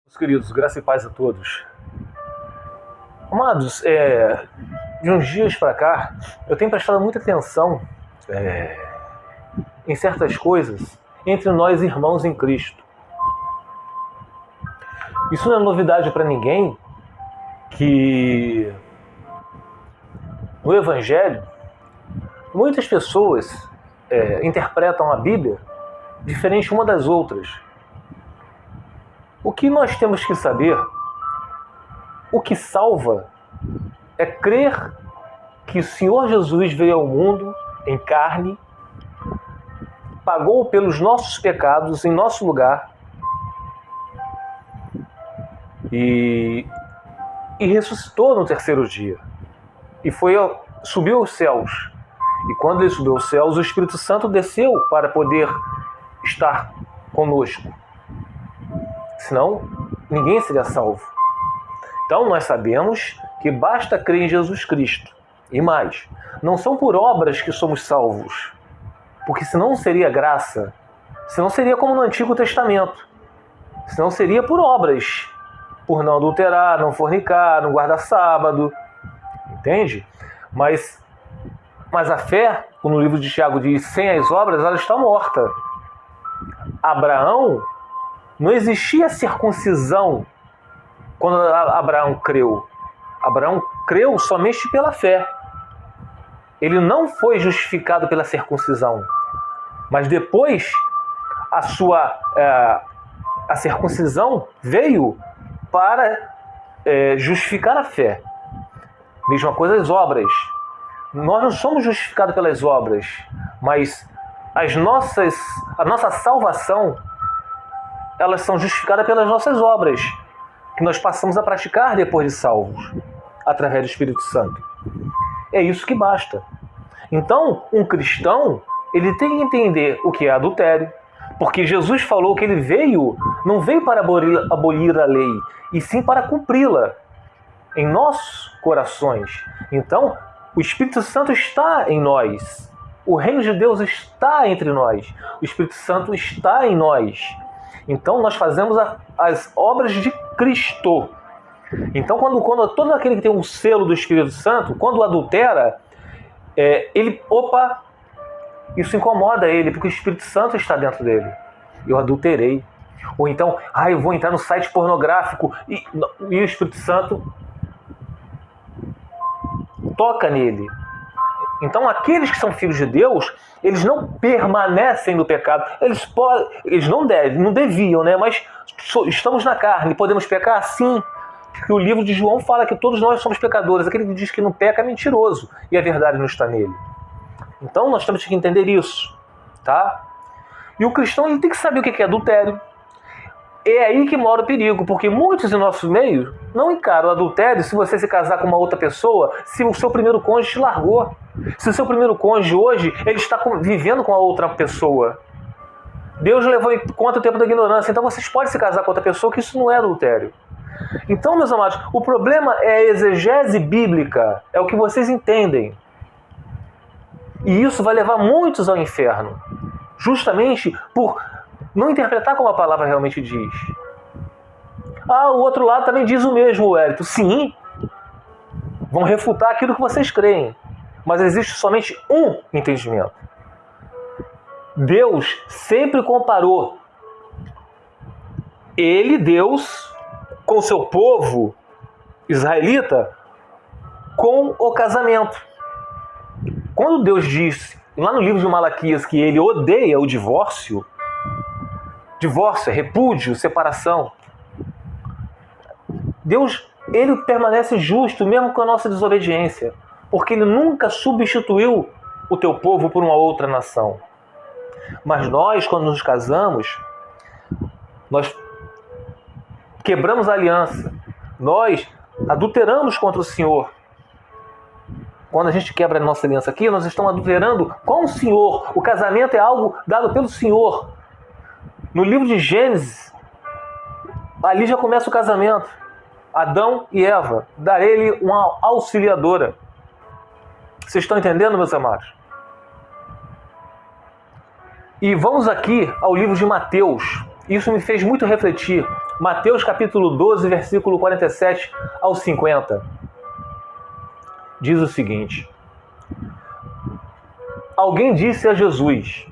Meus queridos, graça e paz a todos. Amados, de uns dias para cá, eu tenho prestado muita atenção em certas coisas entre nós irmãos em Cristo. Isso não é novidade para ninguém que no Evangelho muitas pessoas interpretam a Bíblia diferente uma das outras. O que nós temos que saber, o que salva, é crer que o Senhor Jesus veio ao mundo em carne, pagou pelos nossos pecados em nosso lugar e ressuscitou no terceiro dia. E subiu aos céus. E quando ele subiu aos céus, o Espírito Santo desceu para poder estar conosco. Senão, ninguém seria salvo. Então, nós sabemos que basta crer em Jesus Cristo. E mais, não são por obras que somos salvos. Porque senão seria graça. Senão seria como no Antigo Testamento. Senão seria por obras. Por não adulterar, não fornicar, não guardar sábado. Entende? Mas a fé, como no livro de Tiago diz, sem as obras, ela está morta. Abraão, não existia circuncisão quando Abraão creu. Abraão creu somente pela fé. Ele não foi justificado pela circuncisão. Mas depois, a circuncisão veio para justificar a fé. Mesma coisa as obras. Nós não somos justificados pelas obras, mas a nossa salvação, elas são justificadas pelas nossas obras, que nós passamos a praticar depois de salvos, através do Espírito Santo. É isso que basta. Então, um cristão, ele tem que entender o que é adultério, porque Jesus falou que ele não veio para abolir a lei, e sim para cumpri-la em nossos corações. Então, o Espírito Santo está em nós. O reino de Deus está entre nós. O Espírito Santo está em nós. Então, nós fazemos as obras de Cristo. Então, quando todo aquele que tem um selo do Espírito Santo, quando adultera, isso incomoda ele, porque o Espírito Santo está dentro dele. Eu adulterei. Ou então, eu vou entrar no site pornográfico e o Espírito Santo toca nele. Então, aqueles que são filhos de Deus, eles não permanecem no pecado. Eles não deviam, né? Mas estamos na carne. Podemos pecar? Sim. Porque o livro de João fala que todos nós somos pecadores. Aquele que diz que não peca é mentiroso. E a verdade não está nele. Então, nós temos que entender isso. Tá? E o cristão, ele tem que saber o que é adultério. É aí que mora o perigo, porque muitos em nosso meio não encaram o adultério se você se casar com uma outra pessoa, se o seu primeiro cônjuge te largou. Se o seu primeiro cônjuge hoje, ele está vivendo com a outra pessoa. Deus levou em conta o tempo da ignorância, então vocês podem se casar com outra pessoa, que isso não é adultério. Então, meus amados, o problema é a exegese bíblica, é o que vocês entendem. E isso vai levar muitos ao inferno, justamente por não interpretar como a palavra realmente diz. O outro lado também diz o mesmo, Hélito. Sim, vão refutar aquilo que vocês creem. Mas existe somente um entendimento. Deus sempre comparou Deus, com o seu povo israelita, com o casamento. Quando Deus disse, lá no livro de Malaquias, que ele odeia o divórcio é repúdio, separação. Deus, ele permanece justo mesmo com a nossa desobediência, porque ele nunca substituiu o teu povo por uma outra nação. Mas nós, quando nos casamos, nós quebramos a aliança, nós adulteramos contra o Senhor. Quando a gente quebra a nossa aliança aqui, nós estamos adulterando com o Senhor. O casamento é algo dado pelo Senhor. No livro de Gênesis, ali já começa o casamento. Adão e Eva, darei-lhe uma auxiliadora. Vocês estão entendendo, meus amados? E vamos aqui ao livro de Mateus. Isso me fez muito refletir. Mateus capítulo 12, versículo 47 ao 50. Diz o seguinte: alguém disse a Jesus: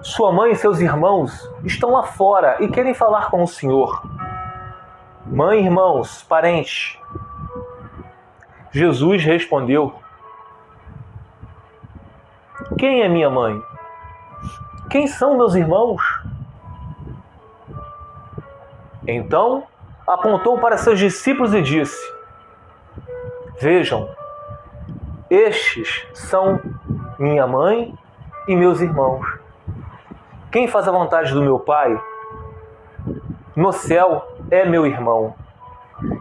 sua mãe e seus irmãos estão lá fora e querem falar com o Senhor. Mãe, irmãos, parentes. Jesus respondeu: quem é minha mãe? Quem são meus irmãos? Então apontou para seus discípulos e disse: vejam, estes são minha mãe e meus irmãos. Quem faz a vontade do meu Pai no céu é meu irmão,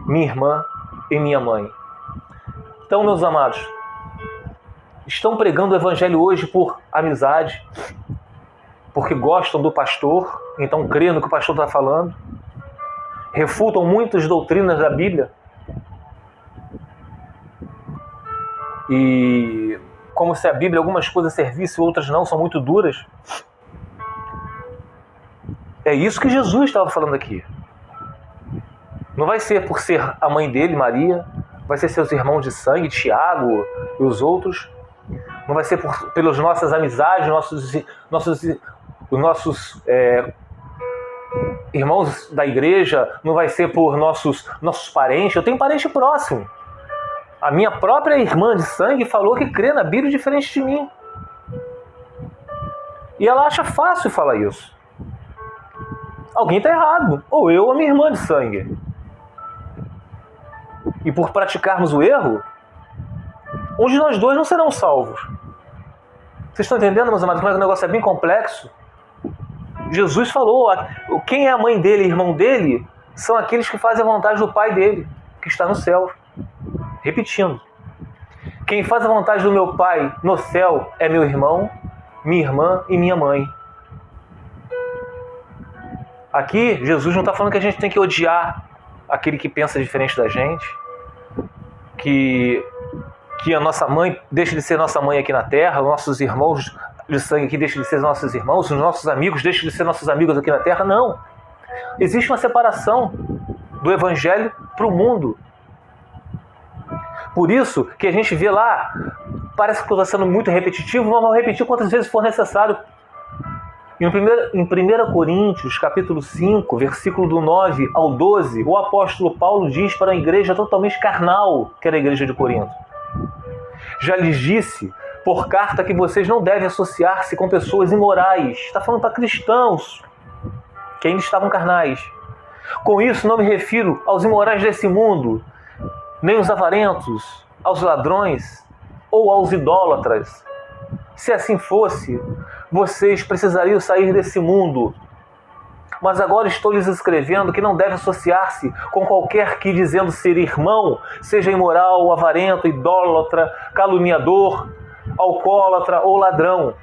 minha irmã e minha mãe. Então, meus amados, estão pregando o evangelho hoje por amizade, porque gostam do pastor, então creem no que o pastor está falando, refutam muitas doutrinas da Bíblia e como se a Bíblia algumas coisas servissem, outras não, são muito duras. É isso que Jesus estava falando aqui. Não vai ser por ser a mãe dele, Maria, vai ser seus irmãos de sangue, Tiago e os outros. Não vai ser pelas nossas amizades, nossos irmãos da igreja, não vai ser por nossos parentes. Eu tenho parente próximo. A minha própria irmã de sangue falou que crê na Bíblia diferente de mim. E ela acha fácil falar isso. Alguém está errado. Ou eu ou a minha irmã de sangue. E por praticarmos o erro, um de nós dois não serão salvos. Vocês estão entendendo, meus amados, como é que o negócio é bem complexo? Jesus falou, quem é a mãe dele e irmão dele são aqueles que fazem a vontade do Pai dele, que está no céu. Repetindo. Quem faz a vontade do meu Pai no céu é meu irmão, minha irmã e minha mãe. Aqui, Jesus não está falando que a gente tem que odiar aquele que pensa diferente da gente, que a nossa mãe deixe de ser nossa mãe aqui na terra, nossos irmãos de sangue aqui deixem de ser nossos irmãos, os nossos amigos deixem de ser nossos amigos aqui na terra. Não. Existe uma separação do evangelho para o mundo. Por isso que a gente vê lá, parece que está sendo muito repetitivo, mas vou repetir quantas vezes for necessário. Em 1 Coríntios, capítulo 5, versículo do 9 ao 12, o apóstolo Paulo diz para a igreja totalmente carnal, que era a igreja de Corinto: já lhes disse por carta que vocês não devem associar-se com pessoas imorais. Está falando para cristãos que ainda estavam carnais. Com isso não me refiro aos imorais desse mundo, nem aos avarentos, aos ladrões ou aos idólatras. Se assim fosse, vocês precisariam sair desse mundo. Mas agora estou lhes escrevendo que não deve associar-se com qualquer que, dizendo ser irmão, seja imoral, avarento, idólatra, caluniador, alcoólatra ou ladrão.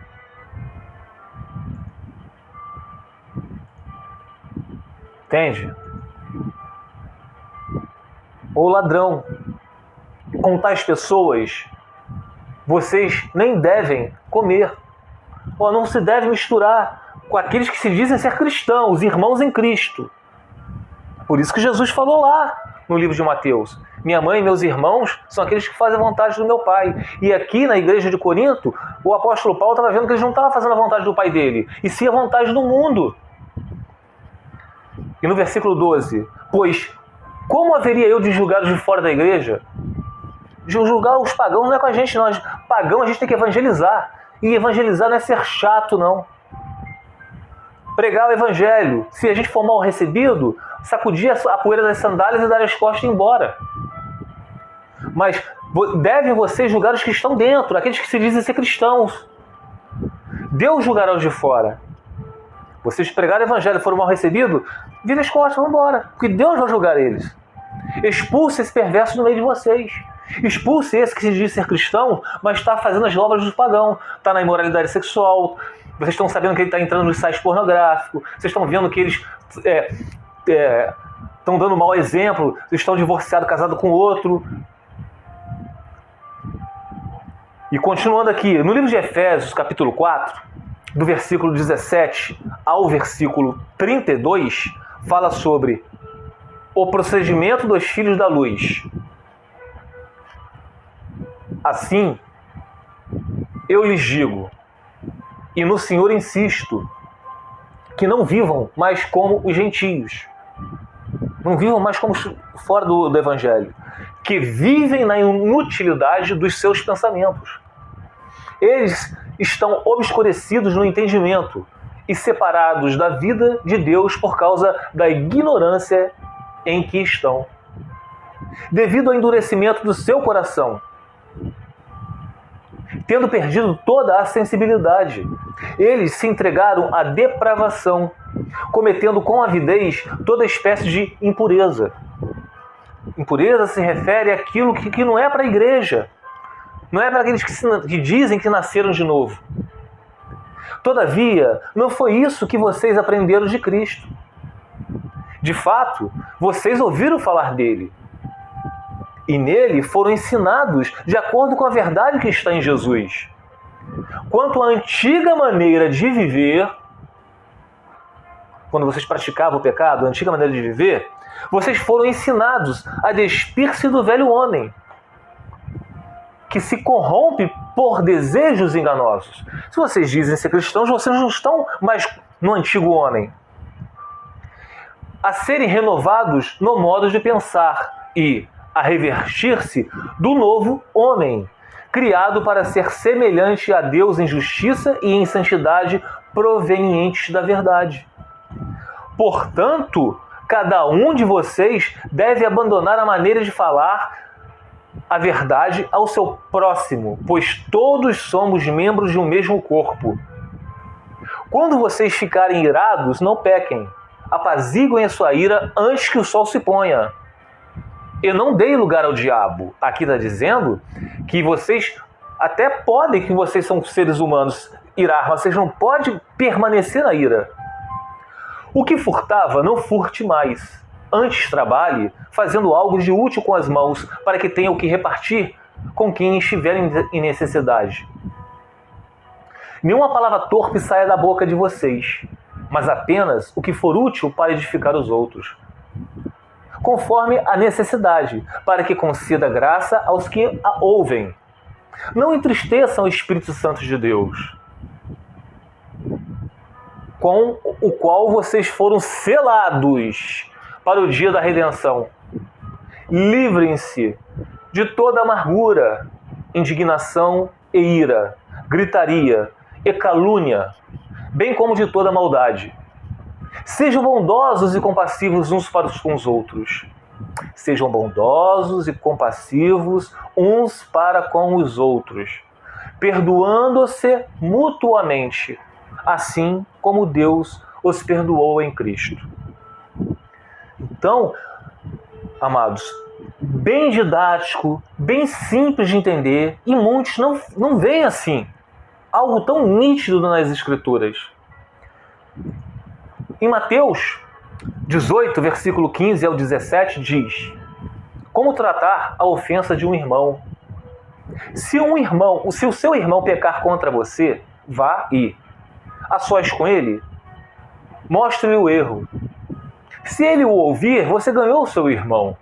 Entende? Ou ladrão. Com tais pessoas, vocês nem devem comer. Ou não se deve misturar com aqueles que se dizem ser cristãos, irmãos em Cristo. Por isso que Jesus falou lá no livro de Mateus: minha mãe e meus irmãos são aqueles que fazem a vontade do meu Pai. E aqui na igreja de Corinto, o apóstolo Paulo estava vendo que eles não estavam fazendo a vontade do Pai dele, e sim a vontade do mundo. E no versículo 12: pois como haveria eu de julgar os de fora da igreja? De julgar os pagãos não é com a gente, nós pagãos a gente tem que evangelizar. E evangelizar não é ser chato, não. Pregar o evangelho. Se a gente for mal recebido, sacudir a poeira das sandálias e dar as costas e ir embora. Mas devem vocês julgar os que estão dentro, aqueles que se dizem ser cristãos. Deus julgará os de fora. Vocês pregaram o evangelho e foram mal recebidos, vira as costas e vão embora, porque Deus vai julgar eles. Expulse esse perverso do meio de vocês. Expulse esse que se diz ser cristão, mas está fazendo as obras do pagão. Está na imoralidade sexual. Vocês estão sabendo que ele está entrando nos sites pornográficos. Vocês estão vendo que eles estão dando mau exemplo. Eles estão divorciados, casados com outro. E continuando aqui, no livro de Efésios, capítulo 4, do versículo 17 ao versículo 32, fala sobre o procedimento dos filhos da luz. Assim, eu lhes digo, e no Senhor insisto, que não vivam mais como os gentios. Não vivam mais como fora do Evangelho. Que vivem na inutilidade dos seus pensamentos. Eles estão obscurecidos no entendimento e separados da vida de Deus por causa da ignorância em que estão. Devido ao endurecimento do seu coração, tendo perdido toda a sensibilidade, eles se entregaram à depravação, cometendo com avidez toda espécie de impureza. Impureza se refere àquilo que não é para a igreja, não é para aqueles que dizem que nasceram de novo. Todavia, não foi isso que vocês aprenderam de Cristo. De fato, vocês ouviram falar dele. E nele foram ensinados de acordo com a verdade que está em Jesus. Quanto à antiga maneira de viver, quando vocês praticavam o pecado, a antiga maneira de viver, vocês foram ensinados a despir-se do velho homem, que se corrompe por desejos enganosos. Se vocês dizem ser cristãos, vocês não estão mais no antigo homem. A serem renovados no modo de pensar e a revestir-se do novo homem, criado para ser semelhante a Deus em justiça e em santidade provenientes da verdade. Portanto, cada um de vocês deve abandonar a maneira de falar a verdade ao seu próximo, pois todos somos membros de um mesmo corpo. Quando vocês ficarem irados, não pequem. Apaziguem a sua ira antes que o sol se ponha. E não deem lugar ao diabo. Aqui está dizendo que vocês até podem, que vocês são seres humanos, irar, mas vocês não podem permanecer na ira. O que furtava, não furte mais. Antes trabalhe, fazendo algo de útil com as mãos, para que tenha o que repartir com quem estiver em necessidade. Nenhuma palavra torpe saia da boca de vocês, mas apenas o que for útil para edificar os outros, conforme a necessidade, para que conceda graça aos que a ouvem. Não entristeçam o Espírito Santo de Deus, com o qual vocês foram selados para o dia da redenção. Livrem-se de toda amargura, indignação e ira, gritaria e calúnia, bem como de toda maldade. Sejam bondosos e compassivos uns para com os outros. Sejam bondosos e compassivos uns para com os outros, perdoando-se mutuamente, assim como Deus os perdoou em Cristo. Então, amados, bem didático, bem simples de entender, e muitos não veem assim. Algo tão nítido nas Escrituras. Em Mateus 18, versículo 15 ao 17, diz: como tratar a ofensa de um irmão? Se o seu irmão pecar contra você, vá e, a sós com ele, mostre-lhe o erro. Se ele o ouvir, você ganhou o seu irmão.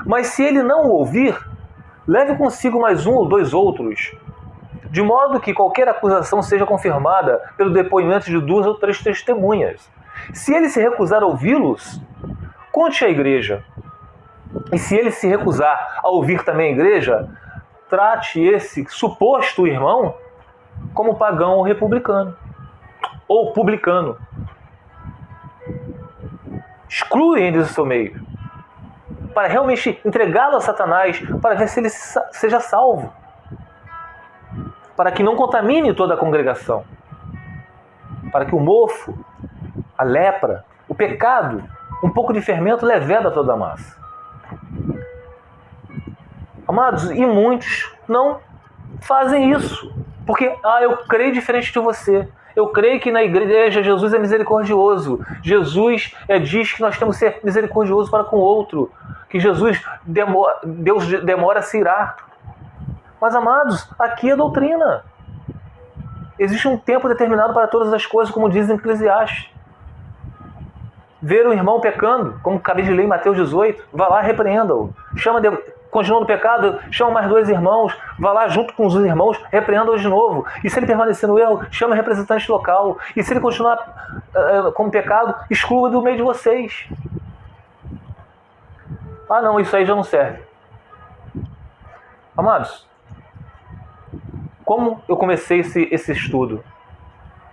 Mas se ele não o ouvir, leve consigo mais um ou dois outros, de modo que qualquer acusação seja confirmada pelo depoimento de 2 ou 3 testemunhas. Se ele se recusar a ouvi-los, conte à igreja. E se ele se recusar a ouvir também a igreja, trate esse suposto irmão como pagão ou republicano, ou publicano. Exclui ele do seu meio, para realmente entregá-lo a Satanás, para ver se ele seja salvo, para que não contamine toda a congregação, para que o mofo, a lepra, o pecado, um pouco de fermento leveda toda a massa. Amados, e muitos não fazem isso, porque eu creio diferente de você. Eu creio que na igreja Jesus é misericordioso. Jesus diz que nós temos que ser misericordiosos para com o outro. Que Deus demora a se irar. Mas, amados, aqui é doutrina. Existe um tempo determinado para todas as coisas, como diz em Eclesiastes. Ver o irmão pecando, como acabei de ler em Mateus 18, vá lá, repreenda-o. Continua no pecado, chama mais 2 irmãos, vá lá junto com os irmãos, repreenda-o de novo. E se ele permanecer no erro, chama o representante local. E se ele continuar com pecado, exclua do meio de vocês. Ah não, isso aí já não serve. Amados, como eu comecei esse estudo?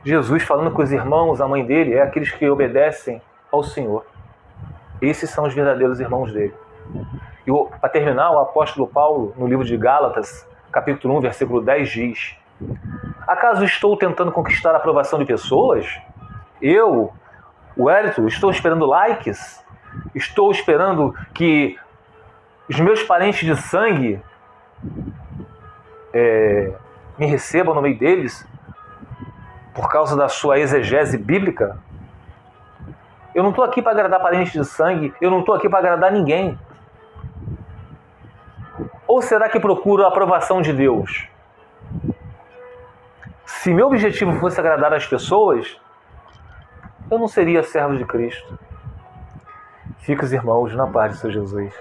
Jesus falando com os irmãos, a mãe dele, é aqueles que obedecem ao Senhor. Esses são os verdadeiros irmãos dele. E para terminar, o apóstolo Paulo, no livro de Gálatas, capítulo 1, versículo 10, diz: acaso estou tentando conquistar a aprovação de pessoas? Eu, o Hélito, estou esperando likes? Estou esperando que os meus parentes de sangue me recebam no meio deles por causa da sua exegese bíblica? Eu não estou aqui para agradar parentes de sangue, eu não estou aqui para agradar ninguém. Ou será que procuro a aprovação de Deus? Se meu objetivo fosse agradar as pessoas, eu não seria servo de Cristo. Fique os irmãos na paz de Senhor Jesus.